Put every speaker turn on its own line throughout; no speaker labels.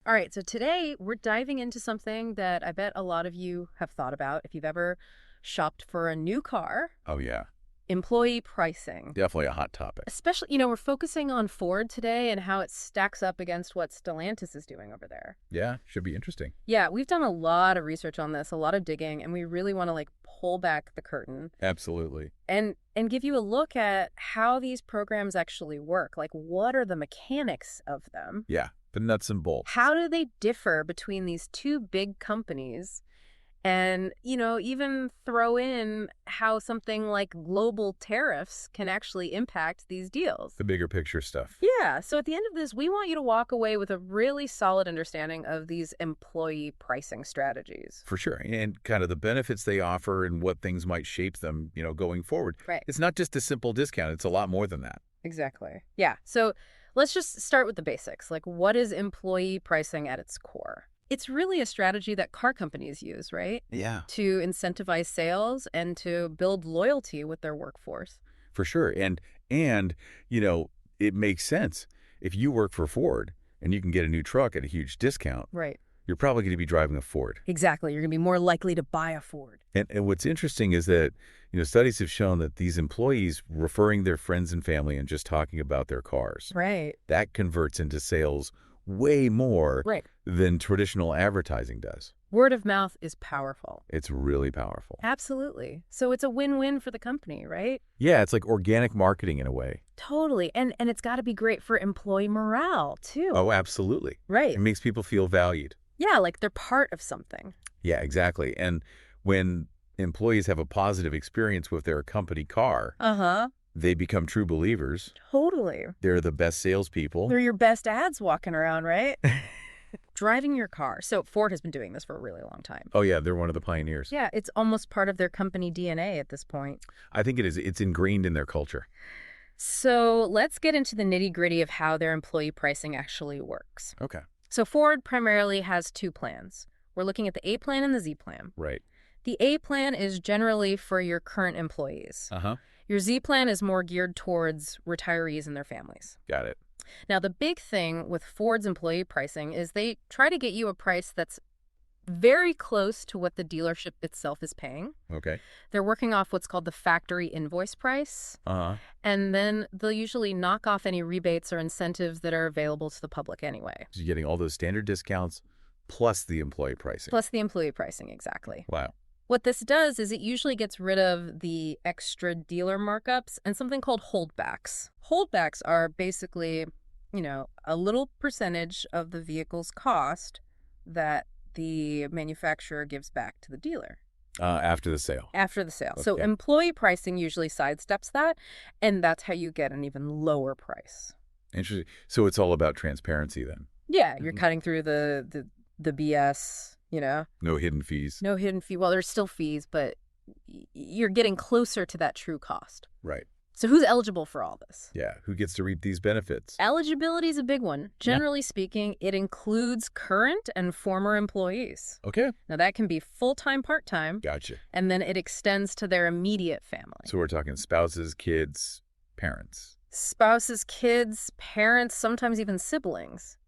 All right, so today we're diving into something that I bet a lot of you have thought about if you've ever shopped for a new car,
Oh, yeah.
employee pricing.
Definitely a hot topic.
Especially, we're focusing on Ford today and how it stacks up against what Stellantis is doing over there.
Yeah, should be interesting.
Yeah, we've done a lot of research on this, a lot of digging, and we really want to pull back the curtain
Absolutely.
and give you a look at how these programs actually work. Like, what are the mechanics of them?
Yeah, the nuts and bolts.
How do they differ between these two big companies? And, even throw in how something like global tariffs can actually impact these deals.
The bigger picture stuff.
Yeah. So at the end of this, we want you to walk away with a really solid understanding of these employee pricing strategies.
For sure. And kind of the benefits they offer and what things might shape them, going forward.
Right.
It's not just a simple discount. It's a lot more than that.
Exactly. Yeah. So let's just start with the basics. Like, what is employee pricing at its core? It's really a strategy that car companies use, right?
Yeah.
To incentivize sales and to build loyalty with their workforce.
For sure. And it makes sense. If you work for Ford and you can get a new truck at a huge discount,
Right.
you're probably going to be driving a Ford.
Exactly. You're going to be more likely to buy a Ford.
And what's interesting is that, studies have shown that these employees referring their friends and family and just talking about their cars,
Right.
that converts into sales way more
Right.
than traditional advertising does.
Word of mouth is powerful.
It's really powerful.
Absolutely. So it's a win-win for the company, right?
Yeah, it's like organic marketing in a way.
Totally. And it's got to be great for employee morale, too.
Oh, absolutely.
Right.
It makes people feel valued.
Yeah, like they're part of something.
Yeah, exactly. And when employees have a positive experience with their company car,
Uh-huh.
they become true believers.
Totally.
They're the best salespeople.
They're your best ads walking around, right? Driving your car. So Ford has been doing this for a really long time.
Oh, yeah, they're one of the pioneers.
Yeah, it's almost part of their company DNA at this point.
I think it is. It's ingrained in their culture.
So let's get into the nitty-gritty of how their employee pricing actually works.
Okay.
So Ford primarily has two plans. We're looking at the A plan and the Z plan.
Right.
The A plan is generally for your current employees.
Uh-huh.
Your Z plan is more geared towards retirees and their families.
Got it.
Now, the big thing with Ford's employee pricing is they try to get you a price that's very close to what the dealership itself is paying.
Okay.
They're working off what's called the factory invoice price.
Uh-huh.
And then they'll usually knock off any rebates or incentives that are available to the public anyway.
So you're getting all those standard discounts plus the employee pricing.
Plus the employee pricing, exactly.
Wow.
What this does is it usually gets rid of the extra dealer markups and something called holdbacks. Holdbacks are basically, a little percentage of the vehicle's cost that the manufacturer gives back to the dealer.
After the sale.
After the sale. So
Okay.
employee pricing usually sidesteps that, and that's how you get an even lower price.
Interesting. So it's all about transparency then.
Yeah, you're cutting through the BS,
No hidden fees.
No hidden fee. Well, there's still fees, but you're getting closer to that true cost.
Right.
So who's eligible for all this?
Yeah. Who gets to reap these benefits?
Eligibility is a big one. Generally speaking, it includes current and former employees.
Okay.
Now, that can be full-time, part-time,
Gotcha.
and then it extends to their immediate family.
So we're talking spouses, kids, parents.
Spouses, kids, parents, sometimes even siblings.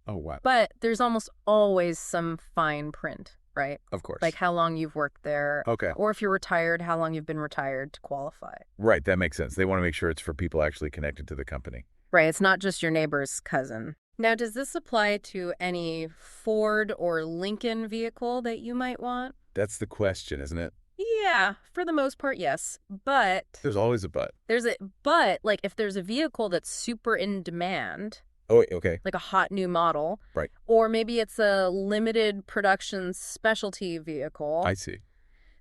Oh, wow.
But there's almost always some fine print, right?
Of course.
Like how long you've worked there.
Okay.
Or if you're retired, how long you've been retired to qualify.
Right. That makes sense. They want to make sure it's for people actually connected to the company.
Right. It's not just your neighbor's cousin. Now, does this apply to any Ford or Lincoln vehicle that you might want?
That's the question, isn't it?
Yeah, for the most part, yes. But
There's always a but.
if there's a vehicle that's super in demand,
Oh, okay.
like a hot new model,
Right.
or maybe it's a limited production specialty vehicle,
I see.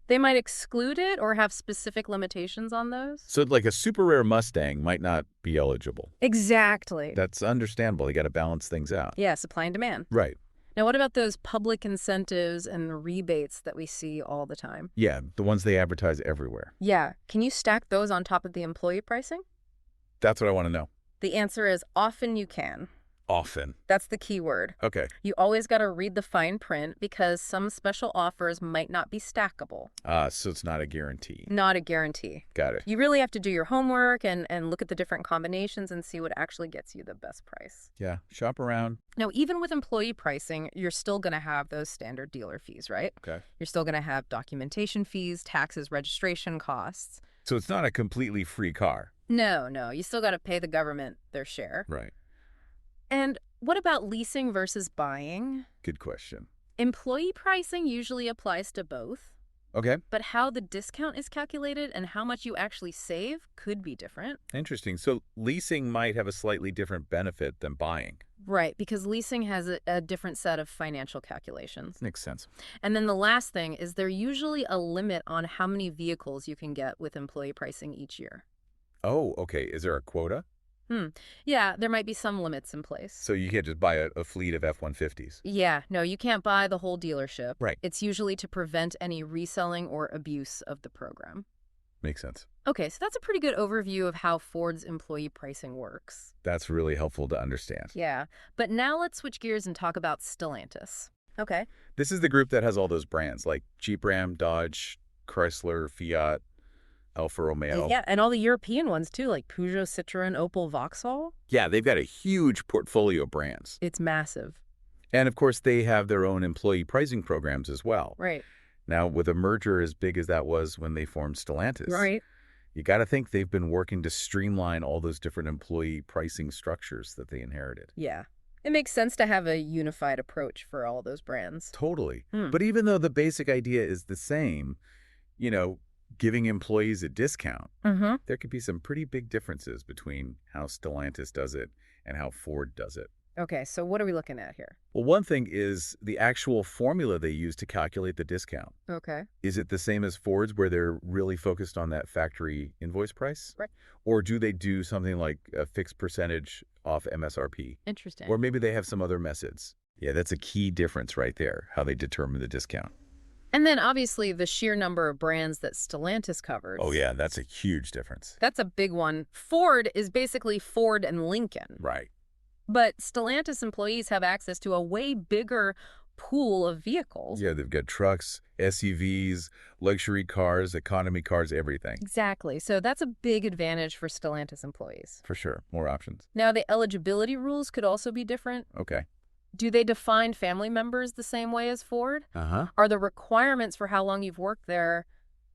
they might exclude it or have specific limitations on those.
So like a super rare Mustang might not be eligible.
Exactly.
That's understandable. You got to balance things out.
Yeah, supply and demand.
Right.
Now, what about those public incentives and rebates that we see all the time?
Yeah, the ones they advertise everywhere.
Yeah. Can you stack those on top of the employee pricing?
That's what I want to know.
The answer is often you can.
Often.
That's the key word.
Okay.
You always got to read the fine print because some special offers might not be stackable.
So it's not a guarantee.
Not a guarantee.
Got it.
You really have to do your homework and look at the different combinations and see what actually gets you the best price.
Yeah, shop around.
Now, even with employee pricing, you're still going to have those standard dealer fees, right?
Okay.
You're still going to have documentation fees, taxes, registration costs.
So it's not a completely free car.
No. You still got to pay the government their share.
Right.
And what about leasing versus buying?
Good question.
Employee pricing usually applies to both,
Okay.
but how the discount is calculated and how much you actually save could be different.
Interesting. So leasing might have a slightly different benefit than buying.
Right, because leasing has a different set of financial calculations.
Makes sense.
And then the last thing is there's usually a limit on how many vehicles you can get with employee pricing each year.
Oh, okay. Is there a quota?
Yeah, there might be some limits in place.
So you can't just buy a fleet of F-150s?
Yeah, no, you can't buy the whole dealership.
Right.
It's usually to prevent any reselling or abuse of the program.
Makes sense.
Okay, so that's a pretty good overview of how Ford's employee pricing works.
That's really helpful to understand.
Yeah, but now let's switch gears and talk about Stellantis. Okay.
This is the group that has all those brands like Jeep, Ram, Dodge, Chrysler, Fiat, Alfa Romeo.
Yeah, and all the European ones too, like Peugeot, Citroën, Opel, Vauxhall.
Yeah, they've got a huge portfolio of brands.
It's massive.
And of course, they have their own employee pricing programs as well.
Right.
Now, with a merger as big as that was when they formed Stellantis,
Right.
you got to think they've been working to streamline all those different employee pricing structures that they inherited.
Yeah. It makes sense to have a unified approach for all those brands.
Totally. But even though the basic idea is the same, giving employees a discount, there could be some pretty big differences between how Stellantis does it and how Ford does it.
Okay, so what are we looking at here?
Well, one thing is the actual formula they use to calculate the discount.
Okay.
Is it the same as Ford's where they're really focused on that factory invoice price?
Right.
Or do they do something like a fixed percentage off MSRP?
Interesting.
Or maybe they have some other methods. Yeah, that's a key difference right there, how they determine the discount.
And then obviously the sheer number of brands that Stellantis covers.
Oh, yeah, that's a huge difference.
That's a big one. Ford is basically Ford and Lincoln.
Right.
But Stellantis employees have access to a way bigger pool of vehicles.
Yeah, they've got trucks, SUVs, luxury cars, economy cars, everything.
Exactly. So that's a big advantage for Stellantis employees.
For sure. More options.
Now, the eligibility rules could also be different.
Okay.
Do they define family members the same way as Ford?
Uh-huh.
Are the requirements for how long you've worked there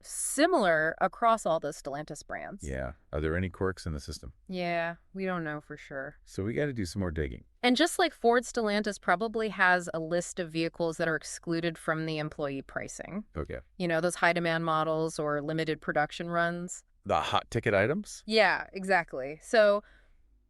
similar across all the Stellantis brands?
Yeah. Are there any quirks in the system?
Yeah, we don't know for sure.
So we got to do some more digging.
And just like Ford, Stellantis probably has a list of vehicles that are excluded from the employee pricing.
Okay.
Those high-demand models or limited production runs.
The hot ticket items?
Yeah, exactly. So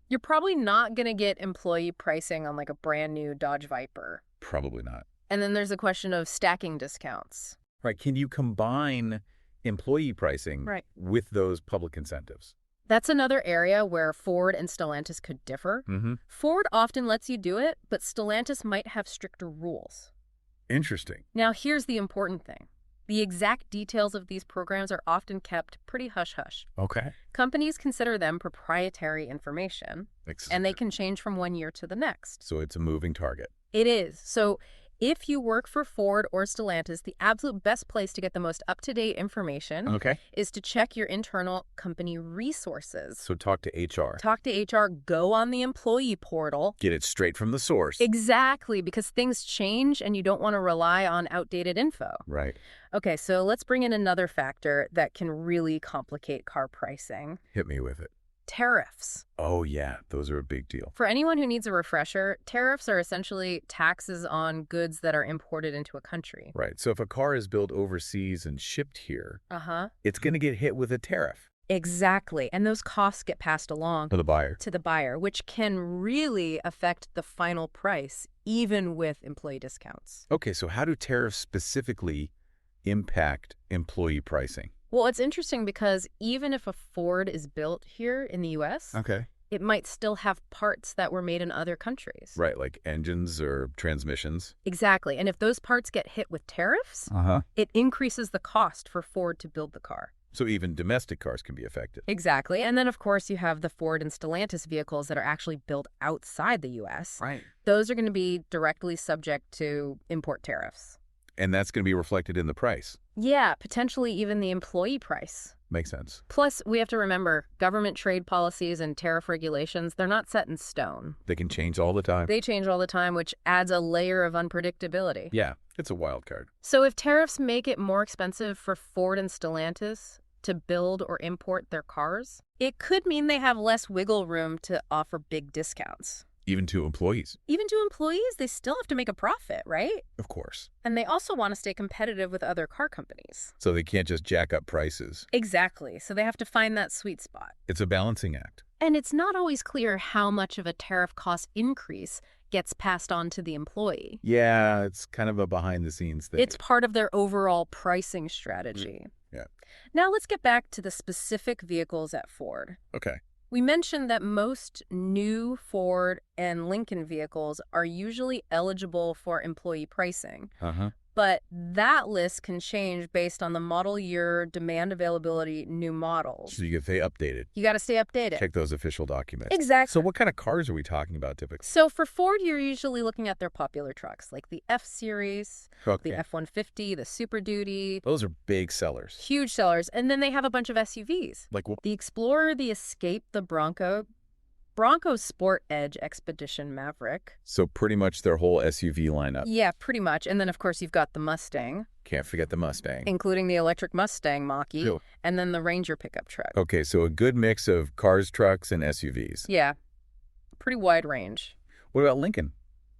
you're probably not going to get employee pricing on like a brand new Dodge Viper.
Probably not.
And then there's a question of stacking discounts.
Right. Can you combine employee pricing with those public incentives?
That's another area where Ford and Stellantis could differ. Ford often lets you do it, but Stellantis might have stricter rules.
Interesting.
Now, here's the important thing. The exact details of these programs are often kept pretty hush-hush.
Okay.
Companies consider them proprietary information, and they can change from one year to the next.
So it's a moving target.
It is. So if you work for Ford or Stellantis, the absolute best place to get the most up-to-date information is to check your internal company resources.
So talk to HR.
Talk to HR, go on the employee portal.
Get it straight from the source.
Exactly, because things change and you don't want to rely on outdated info.
Right.
Okay, so let's bring in another factor that can really complicate car pricing.
Hit me with it.
Tariffs.
Oh, yeah. Those are a big deal.
For anyone who needs a refresher, tariffs are essentially taxes on goods that are imported into a country.
Right. So if a car is built overseas and shipped here, it's going to get hit with a tariff.
Exactly. And those costs get passed along
To the buyer.
to the buyer, which can really affect the final price, even with employee discounts.
Okay, so how do tariffs specifically impact employee pricing?
Well, it's interesting because even if a Ford is built here in the U.S., it might still have parts that were made in other countries.
Right, like engines or transmissions.
Exactly. And if those parts get hit with tariffs, it increases the cost for Ford to build the car.
So even domestic cars can be affected.
Exactly. And then, of course, you have the Ford and Stellantis vehicles that are actually built outside the U.S.
Right.
Those are going to be directly subject to import tariffs.
And that's going to be reflected in the price.
Yeah, potentially even the employee price.
Makes sense.
Plus, we have to remember, government trade policies and tariff regulations, they're not set in stone.
They can change all the time.
They change all the time, which adds a layer of unpredictability.
Yeah, it's a wild card.
So if tariffs make it more expensive for Ford and Stellantis to build or import their cars, it could mean they have less wiggle room to offer big discounts.
Even to employees.
Even to employees, they still have to make a profit, right?
Of course.
And they also want to stay competitive with other car companies.
So they can't just jack up prices.
Exactly. So they have to find that sweet spot.
It's a balancing act.
And it's not always clear how much of a tariff cost increase gets passed on to the employee.
Yeah, it's kind of a behind-the-scenes thing.
It's part of their overall pricing strategy.
Yeah.
Now let's get back to the specific vehicles at Ford.
Okay.
We mentioned that most new Ford and Lincoln vehicles are usually eligible for employee pricing. But that list can change based on the model year, demand availability, new models.
So you get stay updated.
You got to stay updated.
Check those official documents.
Exactly.
So what kind of cars are we talking about typically?
So for Ford, you're usually looking at their popular trucks, like the F-Series,
Okay.
the F-150, the Super Duty.
Those are big sellers.
Huge sellers. And then they have a bunch of SUVs.
Like what?
The Explorer, the Escape, the Bronco Sport Edge Expedition Maverick.
So pretty much their whole SUV lineup.
Yeah, pretty much. And then, of course, you've got the Mustang,
Can't forget the Mustang.
including the electric Mustang Mach-E,
Really?
and then the Ranger pickup truck.
Okay, so a good mix of cars, trucks, and SUVs.
Yeah, pretty wide range.
What about Lincoln?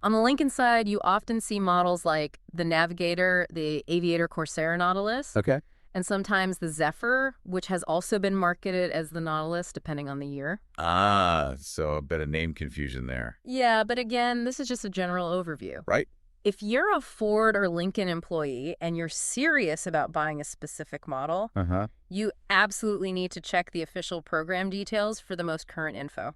On the Lincoln side, you often see models like the Navigator, the Aviator Corsair Nautilus,
Okay.
and sometimes the Zephyr, which has also been marketed as the Nautilus, depending on the year.
Ah, so a bit of name confusion there.
Yeah, but again, this is just a general overview.
Right.
If you're a Ford or Lincoln employee and you're serious about buying a specific model, you absolutely need to check the official program details for the most current info.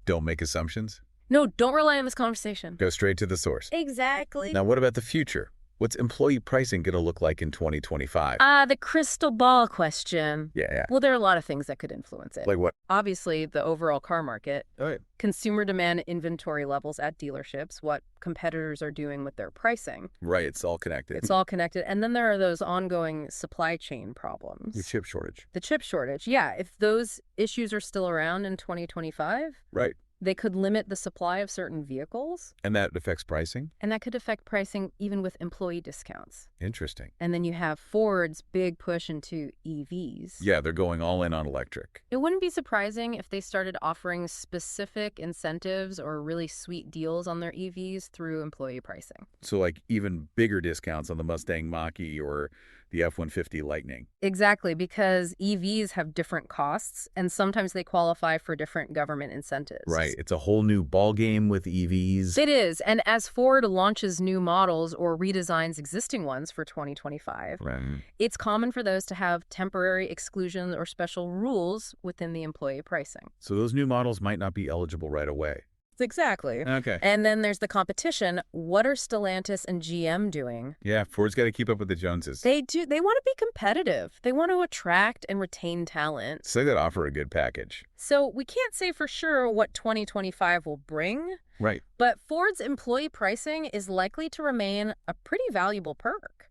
Don't make assumptions.
No, don't rely on this conversation.
Go straight to the source.
Exactly.
Now, what about the future? What's employee pricing going to look like in 2025?
The crystal ball question.
Yeah.
Well, there are a lot of things that could influence it.
Like what?
Obviously, the overall car market,
Oh, yeah.
consumer demand inventory levels at dealerships, what competitors are doing with their pricing.
Right, it's all connected.
It's all connected. And then there are those ongoing supply chain problems.
The chip shortage.
The chip shortage. Yeah, if those issues are still around in 2025,
Right.
they could limit the supply of certain vehicles,
And that affects pricing?
and that could affect pricing even with employee discounts.
Interesting.
And then you have Ford's big push into EVs.
Yeah, they're going all in on electric.
It wouldn't be surprising if they started offering specific incentives or really sweet deals on their EVs through employee pricing.
So like even bigger discounts on the Mustang Mach-E or the F-150 Lightning.
Exactly, because EVs have different costs, and sometimes they qualify for different government incentives.
Right. It's a whole new ballgame with EVs.
It is, and as Ford launches new models or redesigns existing ones for 2025,
Right.
it's common for those to have temporary exclusions or special rules within the employee pricing.
So those new models might not be eligible right away.
Exactly.
Okay.
And then there's the competition. What are Stellantis and GM doing?
Yeah, Ford's got to keep up with the Joneses.
They do. They want to be competitive. They want to attract and retain talent.
So they got to offer a good package.
So we can't say for sure what 2025 will bring,
Right.
but Ford's employee pricing is likely to remain a pretty valuable perk.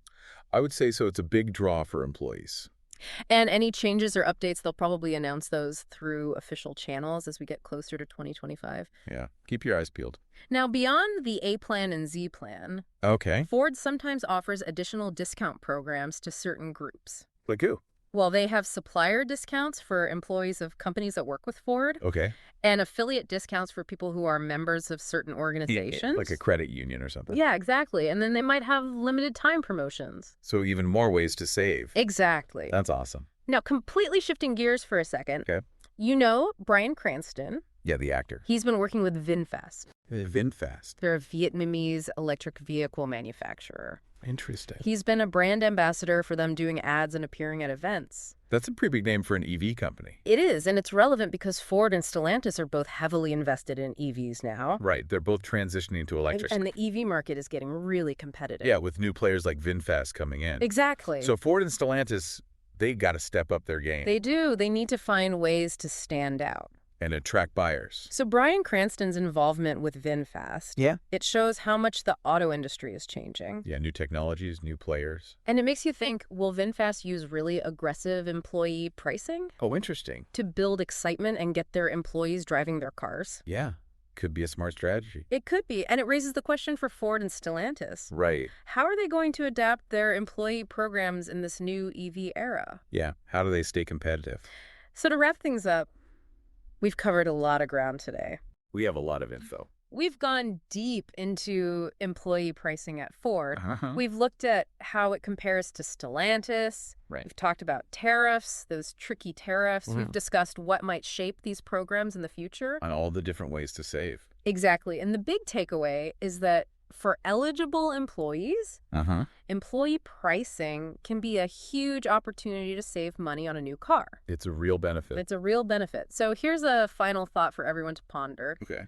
I would say so. It's a big draw for employees.
And any changes or updates, they'll probably announce those through official channels as we get closer to 2025.
Yeah. Keep your eyes peeled.
Now, beyond the A plan and Z plan,
Okay.
Ford sometimes offers additional discount programs to certain groups.
Like who?
Well, they have supplier discounts for employees of companies that work with Ford
Okay.
and affiliate discounts for people who are members of certain organizations.
Like a credit union or something.
Yeah, exactly. And then they might have limited time promotions.
So even more ways to save.
Exactly.
That's awesome.
Now, completely shifting gears for a second.
Okay.
You know Bryan Cranston.
Yeah, the actor.
He's been working with VinFast.
VinFast.
They're a Vietnamese electric vehicle manufacturer.
Interesting.
He's been a brand ambassador for them doing ads and appearing at events.
That's a pretty big name for an EV company.
It is, and it's relevant because Ford and Stellantis are both heavily invested in EVs now.
Right. They're both transitioning to electric.
And the EV market is getting really competitive.
Yeah, with new players like VinFast coming in.
Exactly.
So Ford and Stellantis, They got to step up their game.
They do. They need to find ways to stand out
and attract buyers.
So Bryan Cranston's involvement with VinFast, it shows how much the auto industry is changing.
Yeah, new technologies, new players.
And it makes you think, will VinFast use really aggressive employee pricing?
Oh, interesting.
To build excitement and get their employees driving their cars?
Yeah, could be a smart strategy.
It could be, and it raises the question for Ford and Stellantis.
Right.
How are they going to adapt their employee programs in this new EV era?
Yeah, how do they stay competitive?
So to wrap things up, we've covered a lot of ground today.
We have a lot of info.
We've gone deep into employee pricing at Ford.
Uh-huh.
We've looked at how it compares to Stellantis.
Right.
We've talked about tariffs, those tricky tariffs. We've discussed what might shape these programs in the future.
On all the different ways to save.
Exactly. And the big takeaway is that for eligible employees, employee pricing can be a huge opportunity to save money on a new car.
It's a real benefit.
It's a real benefit. So here's a final thought for everyone to ponder.
Okay.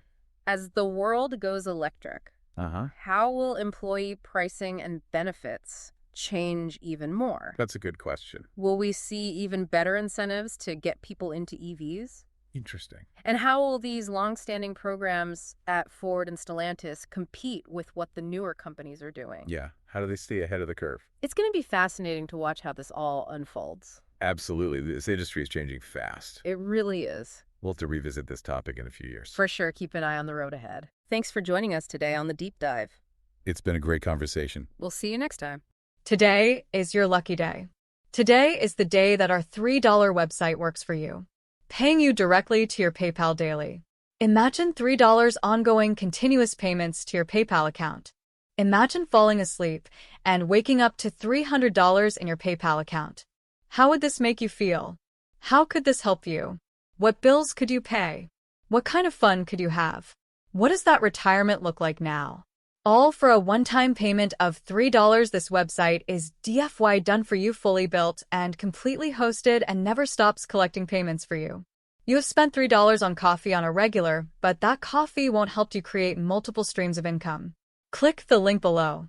As the world goes electric, how will employee pricing and benefits change even more?
That's a good question.
Will we see even better incentives to get people into EVs?
Interesting.
And how will these long-standing programs at Ford and Stellantis compete with what the newer companies are doing?
Yeah. How do they stay ahead of the curve?
It's going to be fascinating to watch how this all unfolds.
Absolutely. This industry is changing fast.
It really is.
We'll have to revisit this topic in a few years.
For sure. Keep an eye on the road ahead. Thanks for joining us today on The Deep Dive.
It's been a great conversation.
We'll see you next time.
Today is your lucky day. Today is the day that our $3 website works for you, paying you directly to your PayPal daily. Imagine $3 ongoing continuous payments to your PayPal account. Imagine falling asleep and waking up to $300 in your PayPal account. How would this make you feel? How could this help you? What bills could you pay? What kind of fun could you have? What does that retirement look like now? All for a one-time payment of $3. This website is DFY done for you, fully built and completely hosted, and never stops collecting payments for you. You have spent $3 on coffee on a regular, but that coffee won't help you create multiple streams of income. Click the link below.